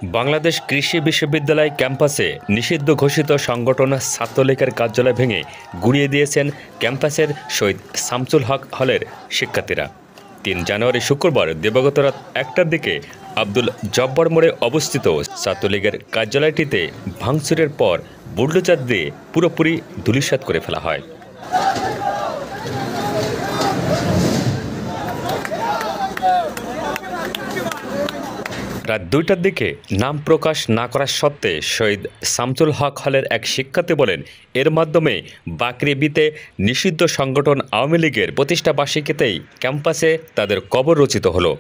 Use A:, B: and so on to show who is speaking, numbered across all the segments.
A: বাংলাদেশ কৃষি বিশ্ববিদ্যালয় ক্যাম্পাসে নিষিদ্ধ ঘোষিত সংগঠন ছাত্রলীগের কার্যালয় ভেঙে গুঁড়িয়ে দিয়েছেন ক্যাম্পাসের শহীদ শামসুল হক হলের শিক্ষার্থীরা। ৩ জানুয়ারি শুক্রবার দিবাগত রাত ১টার দিকে আব্দুল জব্বার মোড়ে অবস্থিত ছাত্রলীগের কার্যালয়টিতে ভাঙচুরের পর বুলডোজার দিয়ে পুরোপুরি ধূলিসাৎ করে ফেলা হয়। রাত ২টার দিকে নাম প্রকাশ না করার সত্ত্বে শহীদ শামসুল হক হলের এক শিক্ষার্থী বলেন, এর মাধ্যমে বাকৃবিতে নিষিদ্ধ সংগঠন আওয়ামী লীগের প্রতিষ্ঠাবার্ষিকীতেই ক্যাম্পাসে তাদের কবর রচিত হলো।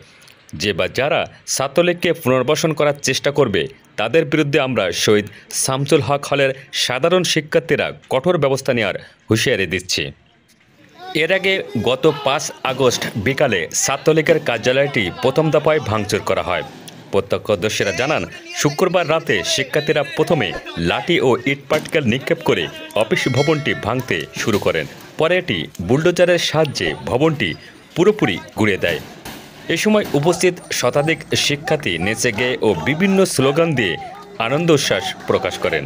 A: যে বা যারা ছাত্রলীগকে পুনর্বাসন করার চেষ্টা করবে তাদের বিরুদ্ধে আমরা শহীদ শামসুল হক হলের সাধারণ শিক্ষার্থীরা কঠোর ব্যবস্থা নেওয়ার হুঁশিয়ারি দিচ্ছি। এর আগে গত ৫ আগস্ট বিকালে ছাত্রলীগের কার্যালয়টি প্রথম দফায় ভাঙচুর করা হয়। প্রত্যক্ষদর্শীরা জানান, শুক্রবার রাতে শিক্ষার্থীরা প্রথমে লাঠি ও ইটপাটকেল নিক্ষেপ করে অফিস ভবনটি ভাঙতে শুরু করেন। পরে এটি বুলডোজারের সাহায্যে ভবনটি পুরোপুরি গুঁড়িয়ে দেয়। এ সময় উপস্থিত শতাধিক শিক্ষার্থী নেচে গেয়ে ও বিভিন্ন স্লোগান দিয়ে আনন্দ উচ্ছ্বাস প্রকাশ করেন।